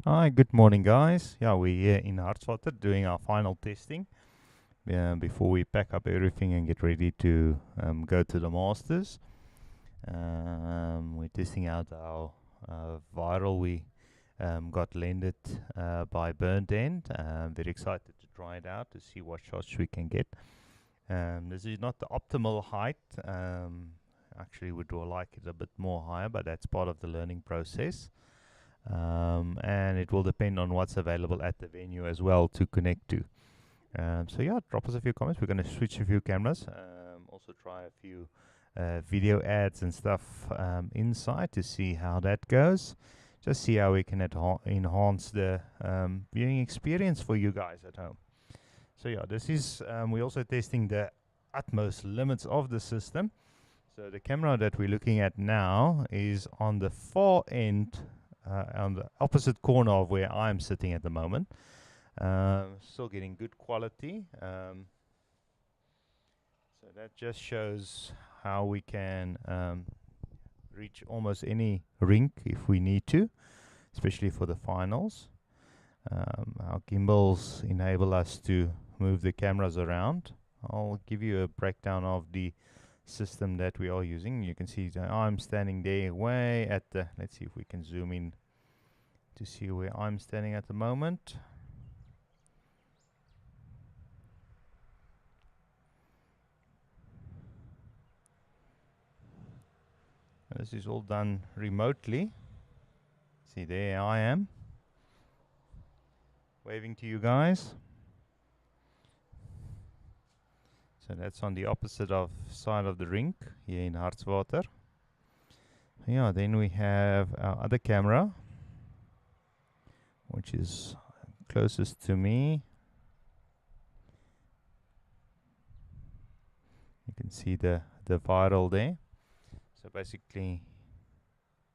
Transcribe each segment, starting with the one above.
Hi, good morning, guys. Yeah, we're here in Hartswater doing our final testing before we pack up everything and get ready to go to the Masters. We're testing out our Viral we got lended by Burnt End. Very excited to try it out to see what shots we can get. This is not the optimal height. Actually, would like it a bit more higher, but that's part of the learning process. And it will depend on what's available at the venue as well to connect to. So yeah, drop us a few comments. We're going to switch a few cameras. Also try a few video ads and stuff inside to see how that goes. Just see how we can enhance the viewing experience for you guys at home. So yeah, this is we're also testing the utmost limits of the system. So the camera that we're looking at now is on the far end, on the opposite corner of where I'm sitting at the moment. Still getting good quality. So that just shows how we can reach almost any rink if we need to, especially for the finals. Our gimbals enable us to move the cameras around. I'll give you a breakdown of the system that we are using. You can see that I'm standing there way at the, let's see if we can zoom in to see where I'm standing at the moment. This is all done remotely. See, there I am waving to you guys. So that's on the opposite side of the rink here in Hartswater. Yeah, then we have our other camera, which is closest to me. You can see the Viral there. So basically,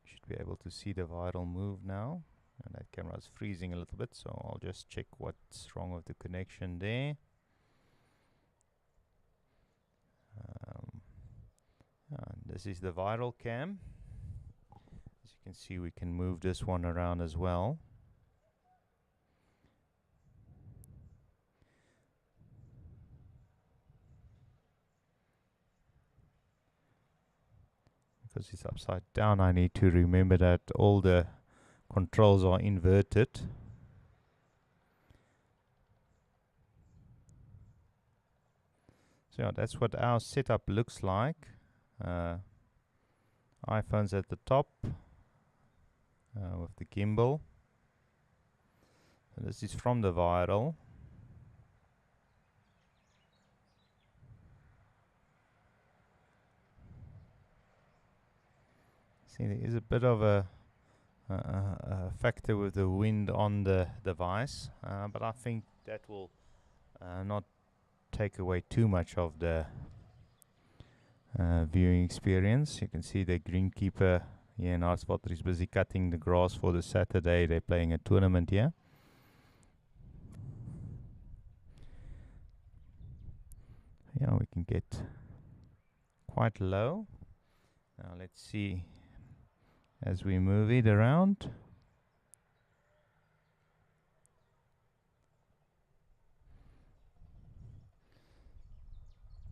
you should be able to see the Viral move now. And that camera is freezing a little bit, so I'll just check what's wrong with the connection there. And this is the Viral cam. As you can see, we can move this one around as well. Because it's upside down, I need to remember that all the controls are inverted. So yeah, that's what our setup looks like. iPhone's at the top with the gimbal. So this is from the Viral. See, there is a bit of a factor with the wind on the device, but I think that will not take away too much of the viewing experience. You can see the greenkeeper here in Hartswater is busy cutting the grass for the Saturday. They're playing a tournament here. Yeah, we can get quite low. Now let's see as we move it around.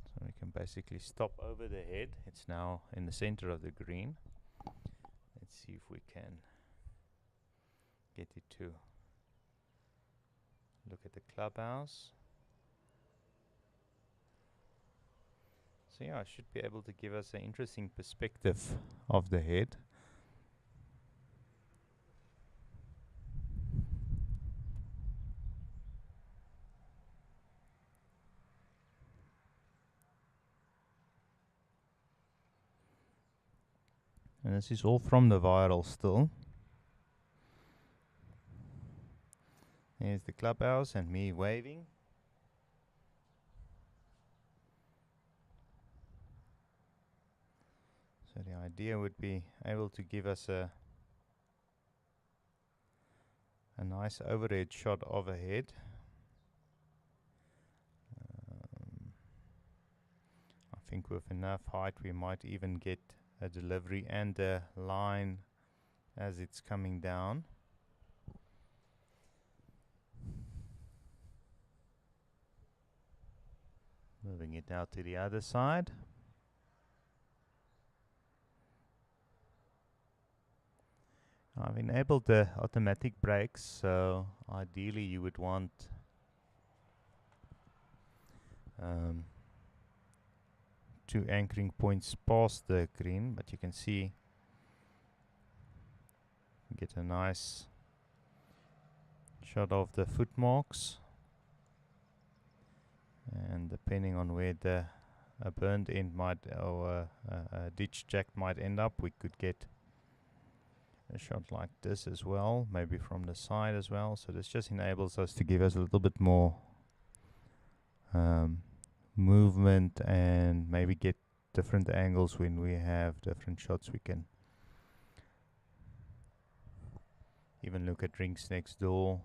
So we can basically stop over the head. It's now in the center of the green. Let's see if we can get it to look at the clubhouse. So yeah, I should be able to give us an interesting perspective of the head. And this is all from the Viral still. Here's the clubhouse and me waving. So the idea would be able to give us a nice overhead shot of a head. I think with enough height we might even get a delivery and a line as it's coming down. Moving it now to the other side. I've enabled the automatic brakes, so ideally you would want two anchoring points past the green, but you can see get a nice shot of the foot marks, and depending on where a burned end might or a ditch jack might end up, we could get a shot like this as well, maybe from the side as well. So this just enables us to give us a little bit more movement and maybe get different angles when we have different shots. We can even look at Drinks Next Door.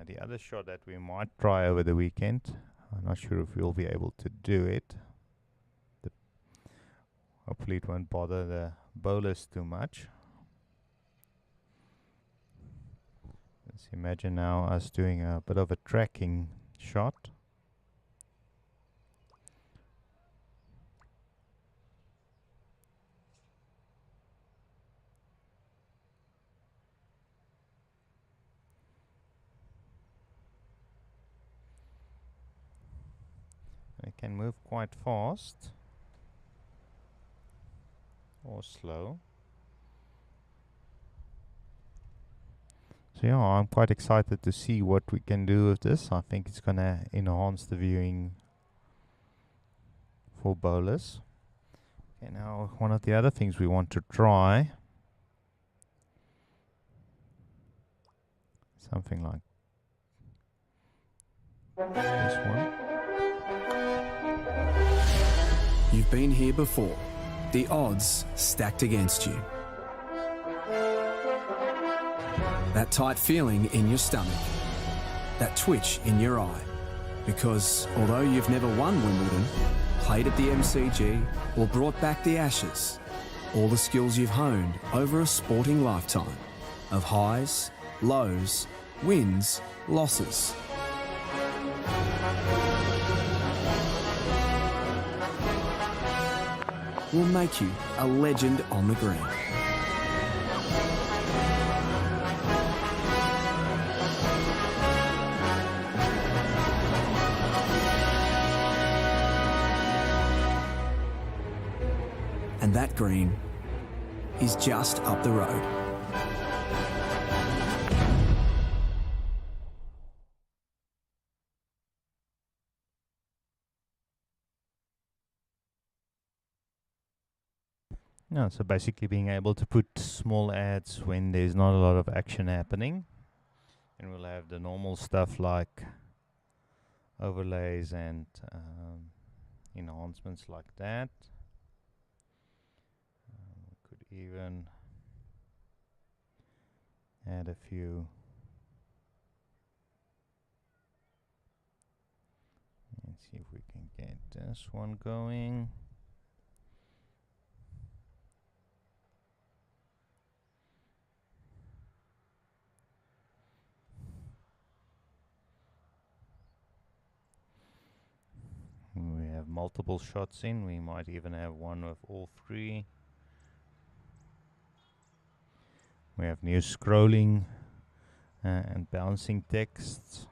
The other shot that we might try over the weekend, I'm not sure if we'll be able to do it. Hopefully it won't bother the bowlers too much. Let's imagine now us doing a bit of a tracking shot. It can move quite fast or slow. So yeah, I'm quite excited to see what we can do with this. I think it's gonna enhance the viewing for bowlers. Okay, now one of the other things we want to try, something like this one. You've been here before. The odds stacked against you. That tight feeling in your stomach. That twitch in your eye. Because although you've never won Wimbledon, played at the MCG, or brought back the Ashes, all the skills you've honed over a sporting lifetime of highs, lows, wins, losses. Will make you a legend on the green. And that green is just up the road. Yeah, so basically being able to put small ads when there's not a lot of action happening, and we'll have the normal stuff like overlays and enhancements like that. We could even add a few. Let's see if we can get this one going. We have multiple shots in. We might even have one with all three. We have new scrolling and bouncing texts.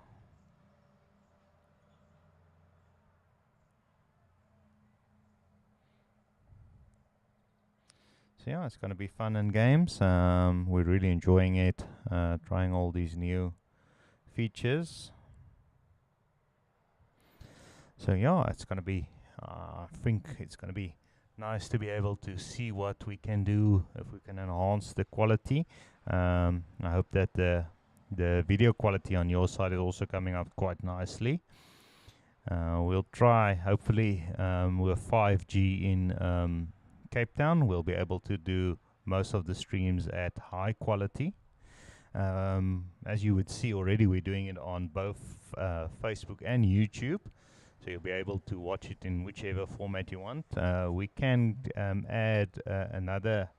So yeah, it's going to be fun and games. We're really enjoying it, trying all these new features. So yeah, it's going to be, I think it's going to be nice to be able to see what we can do if we can enhance the quality. I hope that the video quality on your side is also coming up quite nicely. We'll try, hopefully, with 5G in Cape Town, we'll be able to do most of the streams at high quality. As you would see already, we're doing it on both Facebook and YouTube. So you'll be able to watch it in whichever format you want. We can add another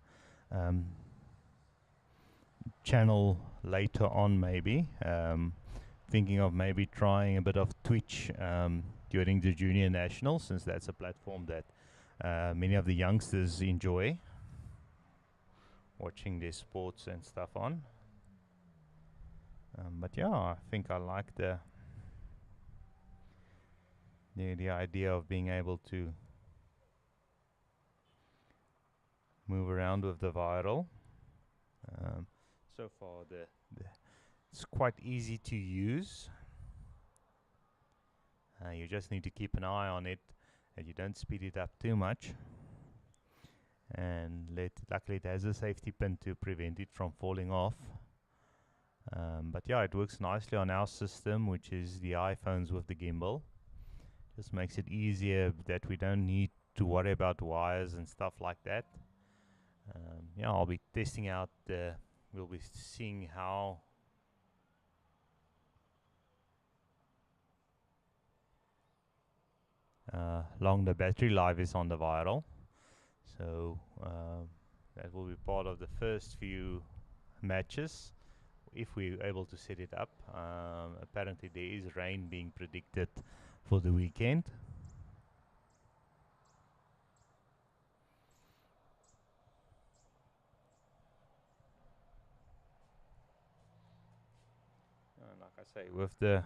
channel later on, maybe. Thinking of maybe trying a bit of Twitch during the junior nationals, since that's a platform that many of the youngsters enjoy watching their sports and stuff on. But yeah, I think I like the idea of being able to move around with the Viral. So far, it's quite easy to use. You just need to keep an eye on it, and you don't speed it up too much. And luckily, it has a safety pin to prevent it from falling off. But yeah, it works nicely on our system, which is the iPhones with the gimbal. Just makes it easier that we don't need to worry about wires and stuff like that. Yeah, I'll be testing out we'll be seeing how long the battery life is on the Viral. So that will be part of the first few matches if we're able to set it up. Apparently there is rain being predicted for the weekend. Like I say, with the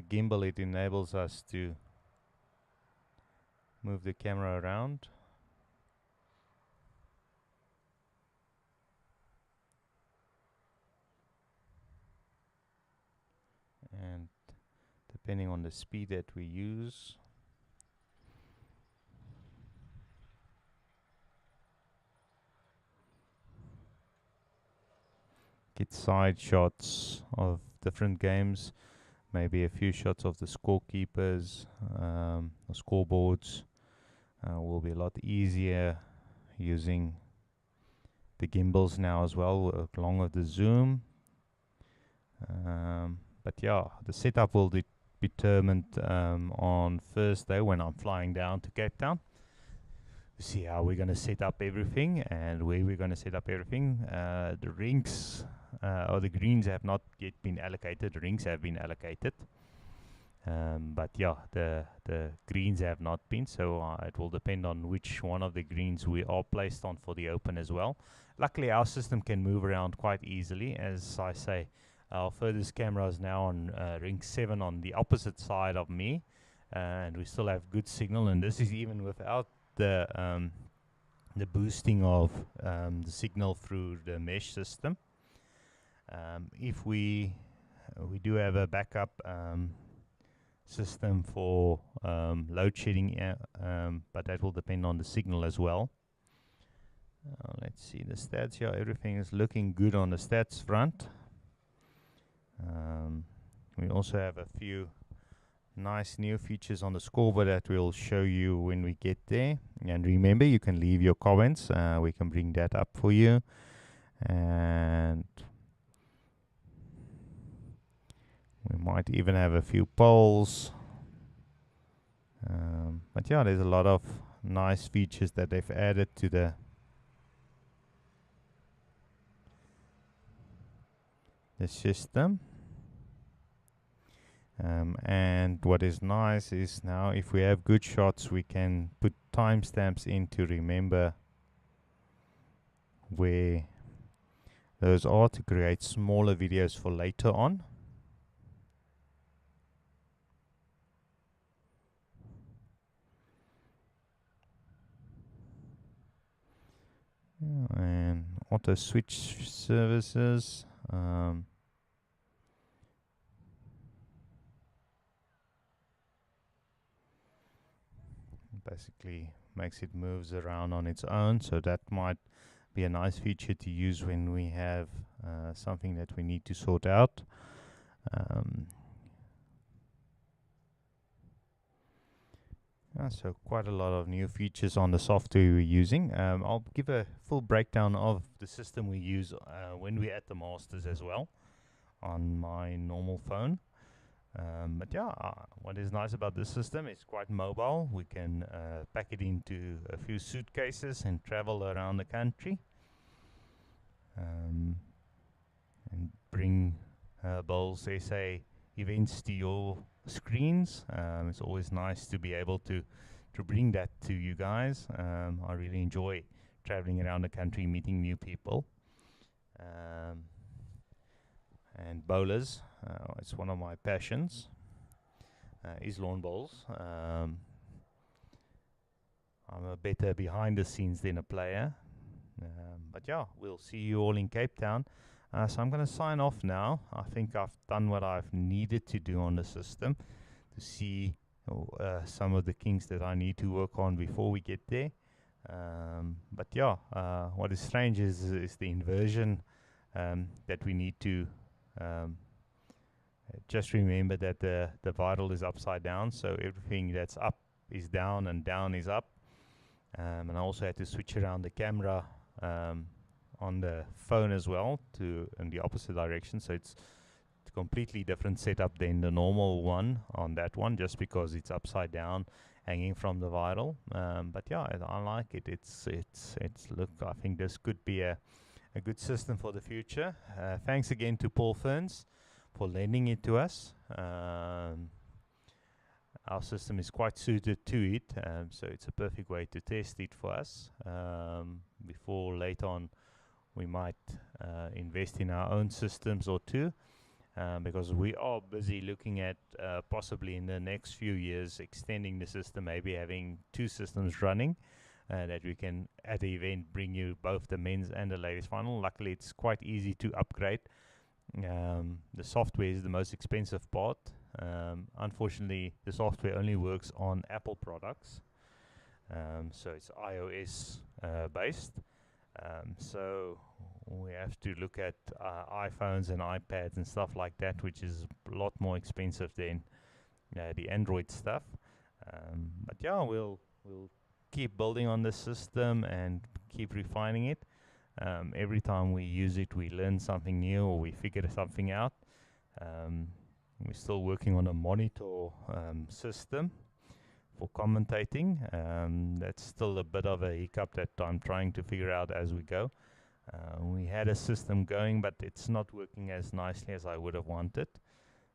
gimbal, it enables us to move the camera around. And depending on the speed that we use, get side shots of different games, maybe a few shots of the scorekeepers, the scoreboards. Will be a lot easier using the gimbals now as well, along with the zoom. But yeah, the setup will be determined on Thursday when I'm flying down to Cape Town. See how we're going to set up everything and where we're going to set up everything. The rinks or the greens have not yet been allocated. The rings have been allocated. But yeah, the greens have not been, so it will depend on which one of the greens we are placed on for the Open as well. Luckily, our system can move around quite easily. As I say, our furthest camera is now on ring 7 on the opposite side of me, and we still have good signal, and this is even without the boosting of the signal through the mesh system. If we do have a backup system for load shedding, but that will depend on the signal as well. Let's see the stats here. Everything is looking good on the stats front. We also have a few nice new features on the scoreboard that we'll show you when we get there. And remember, you can leave your comments. We can bring that up for you. And we might even have a few polls. But yeah, there's a lot of nice features that they've added to the system. And what is nice is now if we have good shots, we can put timestamps in to remember where those are, to create smaller videos for later on. And auto switch services. Basically makes it moves around on its own, so that might be a nice feature to use when we have something that we need to sort out. So quite a lot of new features on the software we're using. I'll give a full breakdown of the system we use when we're at the Masters as well on my normal phone. But yeah, what is nice about this system, it's quite mobile. We can pack it into a few suitcases and travel around the country, and bring Bowls SA events to your screens. It's always nice to be able to bring that to you guys. I really enjoy traveling around the country, meeting new people. And bowlers, it's one of my passions, is lawn bowls. I'm a better behind the scenes than a player. But yeah, we'll see you all in Cape Town. So I'm going to sign off now. I think I've done what I've needed to do on the system to see some of the kinks that I need to work on before we get there. But yeah, what is strange is the inversion that we need to just remember that the Wiral is upside down, so everything that's up is down and down is up. And I also had to switch around the camera on the phone as well to in the opposite direction, so it's a completely different setup than the normal one on that one, just because it's upside down hanging from the Wiral. But yeah, I like it. It's look, I think this could be a good system for the future. Thanks again to Paul Ferns for lending it to us. Our system is quite suited to it, so it's a perfect way to test it for us. Before later on we might invest in our own systems or two, because we are busy looking at possibly in the next few years extending the system, maybe having two systems running, that we can at the event bring you both the men's and the ladies final. Luckily it's quite easy to upgrade. The software is the most expensive part. Unfortunately, the software only works on Apple products, so it's iOS based. So we have to look at iPhones and iPads and stuff like that, which is a lot more expensive than the Android stuff. But yeah, we'll keep building on the system and keep refining it. Every time we use it, we learn something new or we figure something out. We're still working on a monitor system for commentating. That's still a bit of a hiccup that I'm trying to figure out as we go. We had a system going, but it's not working as nicely as I would have wanted.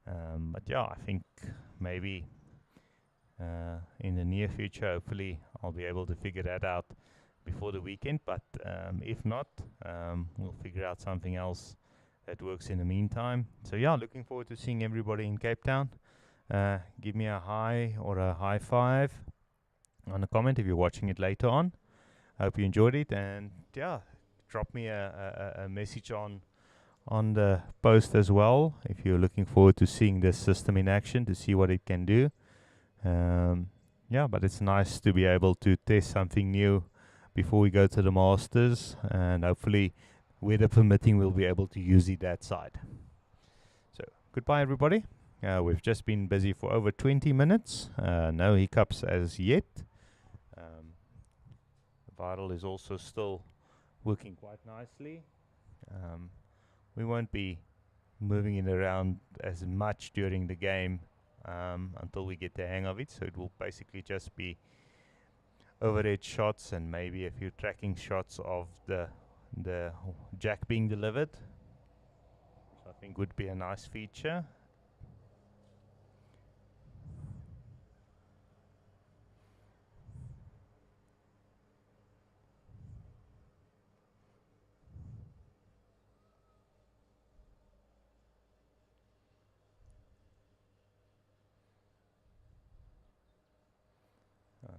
But yeah, I think maybe in the near future, hopefully, I'll be able to figure that out before the weekend. But if not, we'll figure out something else that works in the meantime. So yeah, looking forward to seeing everybody in Cape Town. Give me a hi or a high five on a comment if you're watching it later on. I hope you enjoyed it, and yeah, drop me a message on the post as well if you're looking forward to seeing this system in action, to see what it can do. Yeah, but it's nice to be able to test something new before we go to the Masters, and hopefully, weather permitting, we'll be able to use it that side. So, goodbye everybody. We've just been busy for over 20 minutes. No hiccups as yet. The Wiral is also still working quite nicely. We won't be moving it around as much during the game until we get the hang of it. So it will basically just be overhead shots and maybe a few tracking shots of the jack being delivered. So I think would be a nice feature.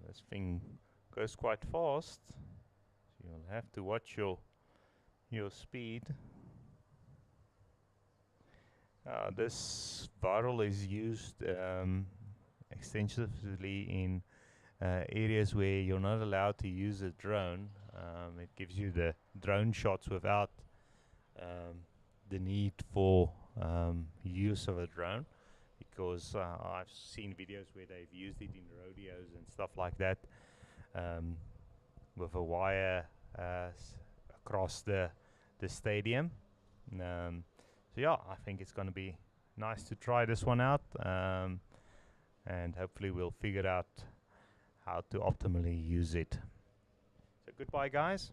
This thing goes quite fast, so you'll have to watch your speed. This Wiral is used extensively in areas where you're not allowed to use a drone. It gives you the drone shots without the need for use of a drone, because I've seen videos where they've used it in rodeos and stuff like that, with a wire across the stadium. So yeah, I think it's going to be nice to try this one out, and hopefully we'll figure out how to optimally use it. So goodbye guys.